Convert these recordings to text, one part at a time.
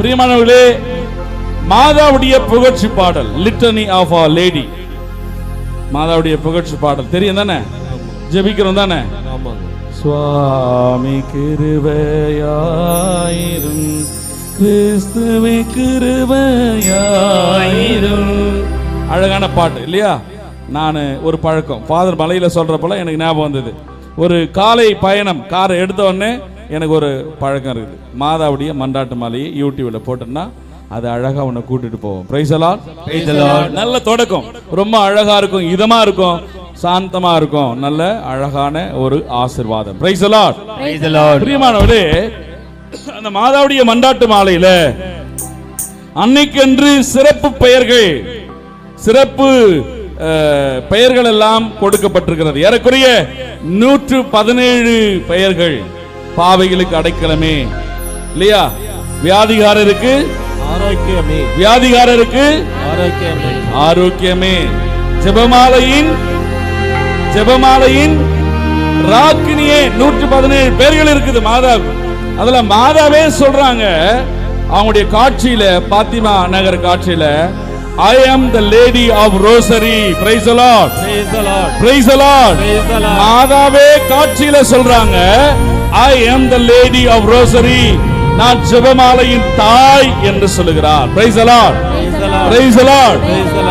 பிரியமானவர்களே, மாதாவுடைய புகழ்ச்சி பாடல் லிட்டனி ஆஃப் ஆர் லேடி. மாதாவுடைய புகழ்ச்சி பாடல் தெரியும் தானே? ஜெபிக்கிறோம் தானே? சுவாமி கிருபையாயிரும், கிறிஸ்துவே கிருபையாயிரும். அழகான பாட்டு இல்லையா? நான் ஒரு பழக்கம் ஃபாதர் மலையில சொல்றப்பல எனக்கு ஞாபகம் வந்தது. ஒரு காலை பயணம் காரை எடுத்த உடனே எனக்கு ஒரு பழக்கம் இருக்குது. மாதாவுடைய மண்டாட்டு மாலையை யூடியூப்ல போட்டோம்னா அது அழகா உன்னை கூட்டிட்டு போவோம். Price the Lord. நல்ல தொடக்கம், ரொம்ப அழகா இருக்கும், இதமா இருக்கும், சாந்தமா இருக்கும், நல்ல அழகான ஒரு ஆசீர்வாதம். Price the Lord. பிரியமானவர்களே, அந்த மாதாவுடைய மண்டாட்டு மாலையில அன்னைக்கென்று சிறப்பு பெயர்கள், சிறப்பு பெயர்கள் எல்லாம் கொடுக்கப்பட்டிருக்கிறது. ஏறக்குறைய 117 பெயர்கள். பாவைகளுக்கு அடைக்கலமே இல்லையா? வியாதிகாரருக்கு ஆரோக்கியமே, வியாதிகாரருக்கு ஆரோக்கியமே, ஆரோக்கியமே. ஜெபமாலையின் ராக்கினியே 117 பேர்கள் இருக்குது மாதா. அதுல மாதாவே சொல்றாங்க அவங்களுடைய காட்சியில, பாத்திமா நகர் காட்சியில, I am the lady of rosary. Praise the Lord. Praise the Lord. Praise the Lord. மாதாவே காட்சியில சொல்றாங்க I am the lady of rosary. நான் ஜெபமாலையின் தாய் என்று சொல்லுகிறார். Praise the Lord. Praise the Lord.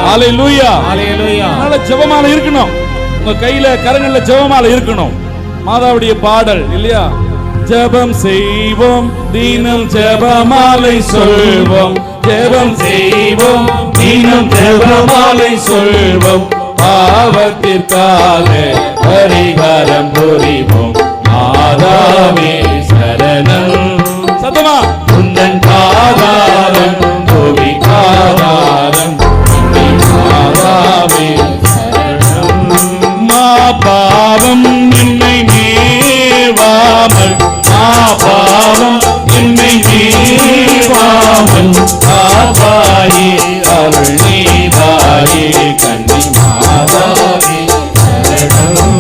Hallelujah. Hallelujah. நல்ல ஜெபமாலை இருக்கணும் உங்க கையில, கரங்கள்ல ஜெபமாலை இருக்கணும். மாதாவுடைய பாடல் இல்லையா? ஜெபம் செய்வோம் தினம் ஜெபமாலை சொல்வோம், ஜெபம் செய்வோம் தினம் ஜெபமாலை சொல்வோம், பாவத்திற்காக பரிகாரம் புரிவோம், மாதாவே சரணம். சத்தமா உந்தன் பாதாரம் கோவிக்காதாரம், மாதாவே சரணம். மா பாவம் என்னை மேவாமல், மா பாவம் என்னை மேவாமல், ஆபாயே அருள் நீதாயே கண்ணி, மாதாவே சரணம்.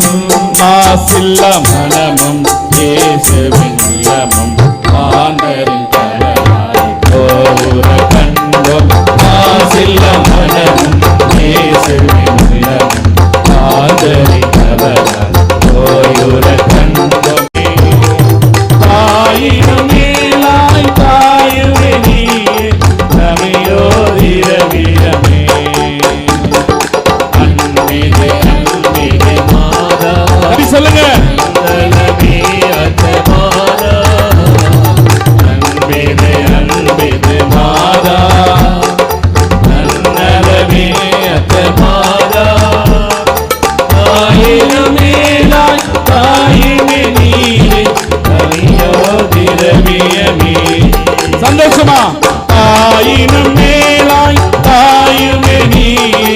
மாசில்ல மனமும் இயேசுவின் உள்ளமும் மாந்தரின் கரமாய் கோர கண்டோம், மாசில்ல மனமும் இயேசுவின் உள்ளமும் மாந்தரின் கரமாய் கோர கண்டோம். தாயினும் மேலாய் தாயுமே நீயே, நமையோதிரவிடமே, அன்பிலே அன்பிலே மாதா. அப்படி சொல்லுங்க. அன்பே அத்த மாதா, அன்பிலே அன்பிலே மாதா, அன்னலமே அத்த மாதா, தாயினும் மேலாய் தாயுமே நீயே, நமையோதிரவிடமே. சந்தோஷமா? தாயினும் மேலாய் தாயுமே நீயே,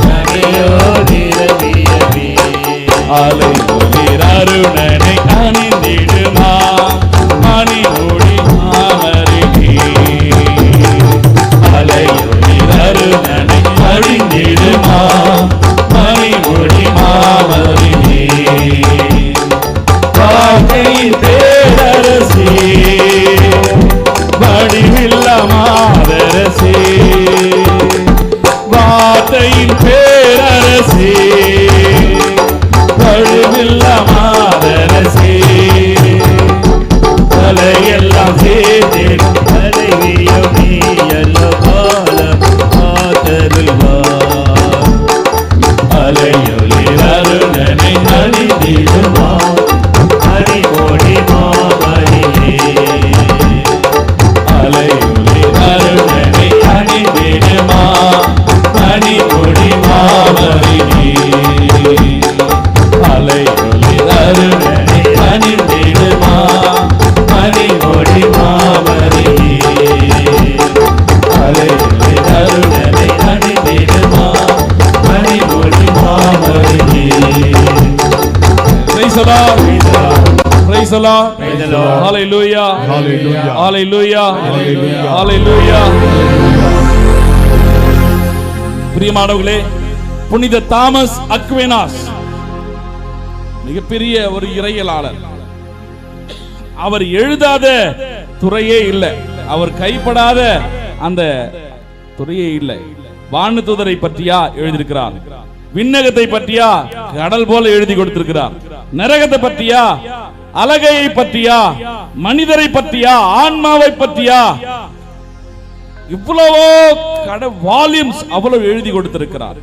நமையோதிரவிடமே. அலை ஒளிர் அருணனை அணிந்திடுமா, மணி ஒளி மாமரிலே. அலை ஒளிர் அருணனை அணிந்திடுமா, மணி ஒளி மாமரிலே. வார்த்தையின் பேரரசே, வடிவில்ல மாதரசே, வார்த்தையின் பேரரசே, வடிவில்ல மாதரசே, தலையெல்லாம் சேர்த்து தலைவியும் நீ அல்ல காலம் காத்தருள்வா. அலையொலிர் அருணனை அணிந்திடுமா, அணி ஓடி மாமரிலே. அலையொலிர் அருணனை அணிந்திடுமா, அணி ஓடி மாமரிலே. அலையொலிர் அருணனை அணிந்திடுமா, அணி ஓடி மாமரிலே. அலையொலிர் அருணனை அணிந்திடுமா, அணி ஓடி மாமரிலே. Praise the Lord. Praise the Lord. Hallelujah. Hallelujah. Hallelujah. Hallelujah. பிரியமானவர்களே, புனித தாமஸ் அக்வினாஸ் மிகப்பெரிய ஒரு இறையியலாளர். அவர் எழுதாத துறையே இல்லை, அவர் கைப்படாத அந்த துறையே இல்லை. வானதூதரை பற்றியா எழுதியிருக்கிறார், விண்ணகத்தை பற்றியா கடல் போல எழுதி கொடுத்திருக்கிறார், நரகத்தை பற்றியா, அலகையை பற்றியா, மனிதரை பற்றியா, ஆன்மாவை பற்றியா, இவ்வளவோ வால்யூம்ஸ் அவ்வளவு எழுதி கொடுத்திருக்கிறார்.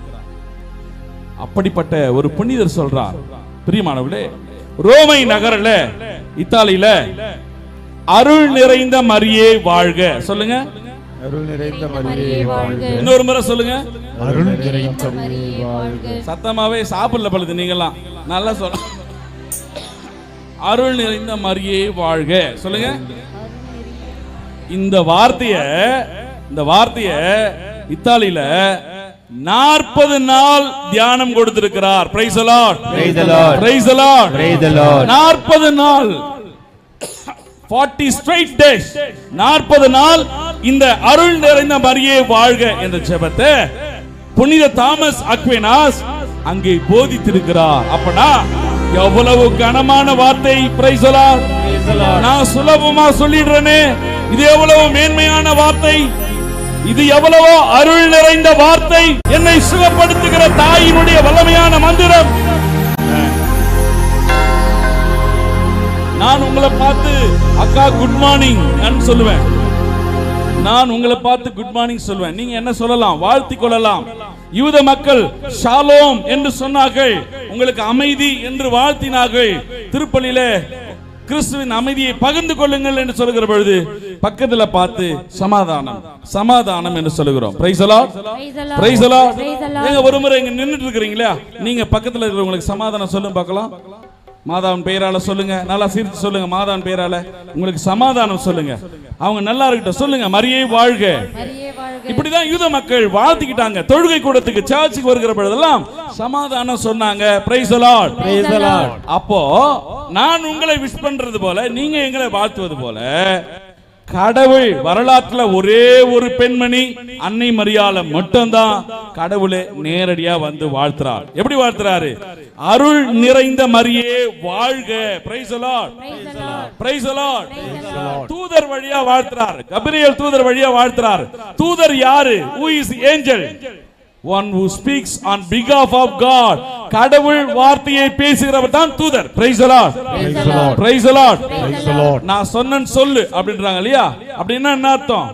அப்படிப்பட்ட ஒரு புனிதர் சொல்றார், பிரியமானவர்களே, ரோமை நகரில இத்தாலியில அருள் நிறைந்த மரியே வாழ்க. சொல்லுங்க, அருள் நிறைந்த மரியே வாழ்க. இன்னொரு முறை சொல்லுங்க, அருள் நிறைந்த மரியே வாழ்க. சத்தமாவே சாப்பிடல பழுது நீங்கெல்லாம் நல்லா சொல்ல. அருள் நிறைந்த மரியே வாழ்க சொல்லுங்க. இந்த வார்த்தைய இத்தாலியில 40 நாள் தியானம் கொடுத்திருக்கிறார். Price the Lord, praise the Lord, praise the Lord, praise the Lord. 40 நாள் 40 straight days, 40 நாள் இந்த அருள் நிறைந்த மரியே வாழ்க என்ற ஜெபத்தை புனித தாமஸ் அக்வினாஸ் அங்கே போதித்திருக்கிறார். அப்பனா எவ்வளவு கனமான வார்த்தை. Price the Lord. நான் சுலபமா சொல்லிடுறேனே, இது எவ்வளவு மேன்மையான வார்த்தை, இது எவ்வளவோ அருள் நிறைந்த வார்த்தை, என்னை சுகப்படுத்துகிற தாயினுடைய வல்லமையான மந்திரம். நான் உங்களை பார்த்து அக்கா குட் மார்னிங் சொல்லுவேன், நான் உங்களை பார்த்து குட் மார்னிங் சொல்வேன். நீங்க என்ன சொல்லலாம், வாழ்த்தி கொள்ளலாம். யூத மக்கள் ஷாலோம் என்று சொன்னார்கள், உங்களுக்கு அமைதி என்று வாழ்த்தினார்கள். திருப்பலியிலே கிறிஸ்துவின் அமைதியை பகிர்ந்து கொள்ளுங்கள் என்று சொல்லுகிற பொழுது பக்கத்துல பார்த்து சமாதானம் சமாதானம் என்று சொல்லுகிறோம். Price the Lord, praise the Lord. நீங்க ஒரு முறை இங்க நின்னுட்டு இருக்கீங்களா, நீங்க பக்கத்துல இருக்கிறவங்களுக்கு சமாதானம் சொல்லுங்க பார்க்கலாம். மாதாவின் பெயரால சொல்லுங்க, நல்லா சிரித்து சொல்லுங்க. மாதாவின் பெயரால உங்களுக்கு சமாதானம் சொல்லுங்க, அவங்க நல்லா இருக்கட்டும் சொல்லுங்க. மரியே வாழ்க. இப்படிதான் யூத மக்கள் வாழ்த்திக்கிட்டாங்க. தொழுகை கூடத்துக்கு சர்ச்சுக்கு வருகிற பொழுதெல்லாம் சமாதானம் சொன்னாங்க. Price the Lord, praise the Lord. அப்போ நான் உங்களை விஷ் பண்றது போல நீங்க எங்களை வாழ்த்துவது போல கடவுள் வரலாற்றுல ஒரே ஒரு பெண்மணி அன்னை மரியாளை மட்டும்தான் கடவுளை நேரடியா வந்து வாழ்த்துறார். எப்படி வாழ்த்துறாரு? அருள் நிறைந்த மரியே வாழ்க. Price the Lord, praise the Lord. தூதர் வழியா வாழ்த்துறார், கபிரியேல் தூதர் வழியா வாழ்த்துறார். தூதர் யாரு? who is angel? one who speaks on behalf of God. கடவுள் வார்த்தையை பேசுகிறவர் தான் தூதர். Price the Lord, praise the Lord, praise the Lord. நான் சொன்னேன்னு சொல்லு அப்படின்றாங்க இல்லையா? அப்படின்னா என்ன அர்த்தம்?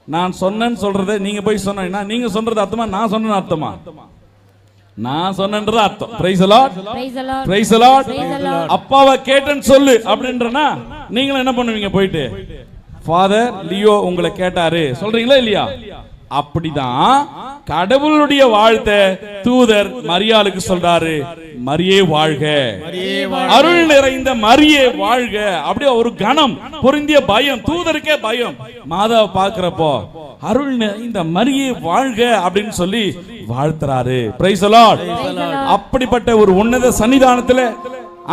நான் சொன்னேன்னு சொல்றதை நீங்க போய் சொன்னீங்கன்னா நீங்க சொல்றது அர்த்தமா, நான் சொன்னேன்னு அர்த்தமா? நான் சொன்னேன்றது அர்த்தம். Price the Lord, praise the Lord. அப்பாவை கேட்டேன்னு சொல்லு அப்படின்றனா நீங்க என்ன பண்ணுவீங்க? போயிட்டு ஃபாதர் லியோ உங்களை கேட்டாரு சொல்றீங்களா இல்லையா? அப்படிதான் கடவுளுடைய வாழ்த்தை தூதர் மரியாளுக்கு சொல்றாரு, மரியே வாழ்க, அருள் நிறைந்த மரியே வாழ்க. அப்படியே ஒரு கணம் பொருந்திய பயம், தூதருக்கே பயம். மாதாவை பார்க்கிறப்போ அருள் நிறைந்த மரியே வாழ்க அப்படின்னு சொல்லி வாழ்த்துறாரு. Price the Lord. அப்படிப்பட்ட ஒரு உன்னத சன்னிதானத்துல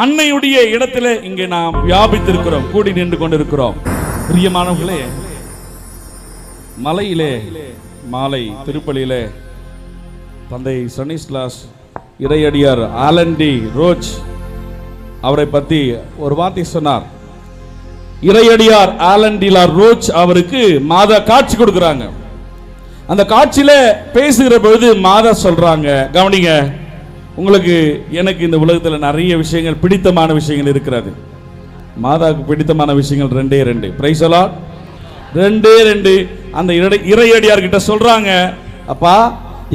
அன்னையுடைய இடத்துல இங்கே நாம் வியாபித்திருக்கிறோம், கூடி நின்று கொண்டிருக்கிறோம். பிரியமானவர்களே, மலையிலே மாலை திருப்பலியிலே தந்தை ஸ்டானிஸ்லாஸ் இறையடியார் ஆலன் டி ரோச் அவரை பற்றி ஒரு வார்த்தை சொன்னார். இறையடியார் ஆலன் டி ரோச் அவருக்கு மாதா காட்சி கொடுக்கிறாங்க. அந்த காட்சியில பேசுகிற பொழுது மாதா சொல்றாங்க, கவனிங்க, உங்களுக்கு எனக்கு இந்த உலகத்தில் நிறைய விஷயங்கள் பிடித்தமான விஷயங்கள் இருக்கிறது. மாதாவுக்கு பிடித்தமான விஷயங்கள் ரெண்டே ரெண்டு. Price the Lord. ரெண்டே ரெண்டு. அந்த இறையடியார் கிட்ட சொல்றாங்க, அப்பா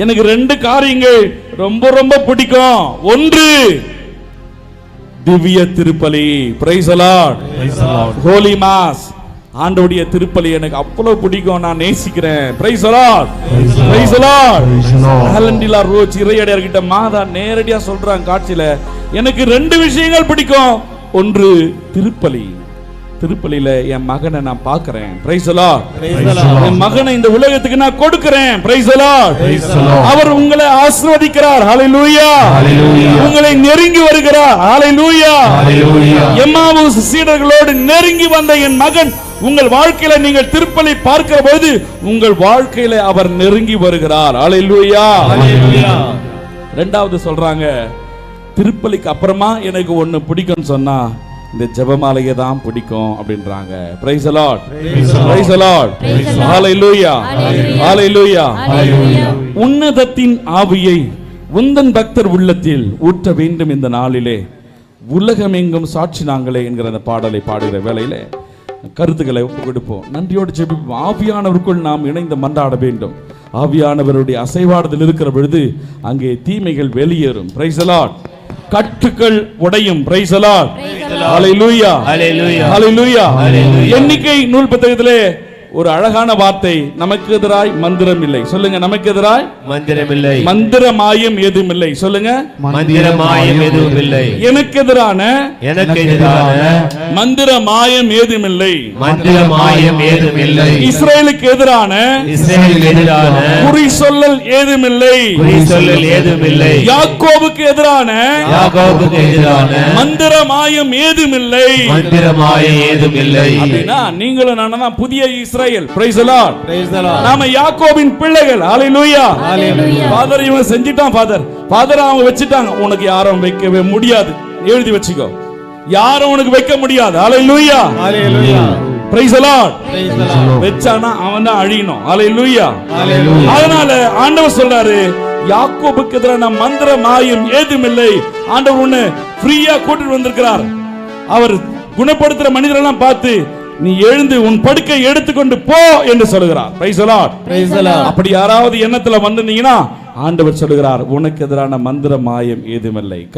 எனக்கு ரெண்டு காரியங்கள் ரொம்ப ரொம்ப பிடிக்கும். ஒன்று திவ்ய திருப்பலி. Praise the Lord, holy mass. ஆண்டவருடைய திருப்பலி எனக்கு அவ்வளவு பிடிக்கும், நான் நேசிக்கிறேன். Praise the Lord, praise the Lord. Alan de Roche இறையடியார் கிட்ட மாதா நேரடியா சொல்றாங்க காட்சியில, எனக்கு ரெண்டு விஷயங்கள் பிடிக்கும். ஒன்று திருப்பலி. திருப்பலியில என் மகனை நான் பார்க்கிறேன். Price the Lord. என் மகனை இந்த உலகத்துக்கு நான் கொடுக்கிறேன். Price the Lord. அவர் உங்களை ஆசீர்வதிக்கிறார். ஹalleluya. உங்களை நெருங்கி வருகிறார். ஹalleluya. எம்மாவுஸ் சீடர்களோடு நெருங்கி வந்த என் மகன் உங்கள் வாழ்க்கையில நீங்கள் திருப்பலி பார்க்கிற போது உங்கள் வாழ்க்கையில அவர் நெருங்கி வருகிறார். ஹalleluya. இரண்டாவது சொல்றாங்க, திருப்பலிக்கு அப்புறமா எனக்கு ஒன்னு பிடிக்கும்னு சொன்னா இந்த ஜெபமாலையை தான் பிடிக்கும் அப்படின்றாங்க. Price the Lord, Praise the Lord. Price the Lord, Praise the Lord. Hallelujah, Hallelujah. Hallelujah. Hallelujah. உன்னதத்தின் ஆவியை உந்தன் பக்தர் உள்ளத்தில் ஊற்ற வேண்டும் இந்த நாளிலே, உலகமெங்கும் சாட்சி நாங்களே என்கிற அந்த பாடலை பாடுகிற வேளையிலே கருத்துக்களை கொடுப்போம், நன்றியோடு ஜெபிப்போம். ஆவியானவருக்குள் நாம் இணைந்து மன்றாட வேண்டும். ஆவியானவருடைய அசைவாடுதல் இருக்கிற பொழுது அங்கே தீமைகள் வெளியேறும். Price the Lord. கட்டுகள் உடையும். Price the Lord, hallelujah, Hallelujah. Hallelujah. Hallelujah. எண்ணிக்கை நூல் புத்தகத்திலே ஒரு அழகான வார்த்தை, நமக்கு எதிராய் மந்திரம் இல்லை. சொல்லுங்க, நமக்கு எதிராய் மந்திரமில்லை, மந்திரமாயம் ஏதும் இல்லை. சொல்லுங்க, மந்திரமாயம் எதுவும் இல்லை. எனக்கு எதிரான எனக்கு எதிரான மந்திரமாயம் ஏதும் இல்லை. மந்திரமாயம் ஏதும் இல்லை. இஸ்ரேலுக்கு எதிரான இஸ்ரவேலுக்கு எதிரான குறி சொல்லல் ஏதும் இல்லை. குறி சொல்லல் ஏதும் இல்லை. யாக்கோபுக்கு எதிரான யாக்கோபுக்கு எதிரான மந்திரமாயம் ஏதும் இல்லை. மந்திரமாயம் ஏதும் இல்லை. அப்படின்னா நீங்களும் நானும் புதிய Israel. Price the Lord. Praise the Lord. நாம யாக்கோபின் பிள்ளைகள். ஹalleluya. Hallelujah. ஃாதர் இவன் செஞ்சிட்டான். ஃாதர் அவங்க வச்சிட்டாங்க. உனக்கு யாரும் வைக்கவே முடியாது. எழுதி வச்சுக்கோ, யாரும் உனக்கு வைக்க முடியாது. ஹalleluya. Hallelujah. Price the Lord. Praise the Lord. வெச்சானா அவன் தான் அழியணும். ஹalleluya. Hallelujah. அதனால ஆண்டவர் சொல்றாரு, யாக்கோபுக்கு எதிரான மந்திர மாயம் ஏதும் இல்லை. ஆண்டவர் ஒண்ணு ஃப்ரீயா கூட்டிட்டு வந்திருக்கிறார். அவர் குணப்படுத்துற மனிதரெல்லாம் பார்த்து, நீ எழுந்து உன் படுக்கை எடுத்துக்கொண்டு போ என்று சொல்கிறார். Price the Lord. Praise the Lord. அப்படி யாராவது எண்ணத்துல வந்திருந்தீங்கன்னா ஆண்டவர் சொல்கிறார், உனக்கு எதிரான மந்திர மாயம் ஏதுமில்லை.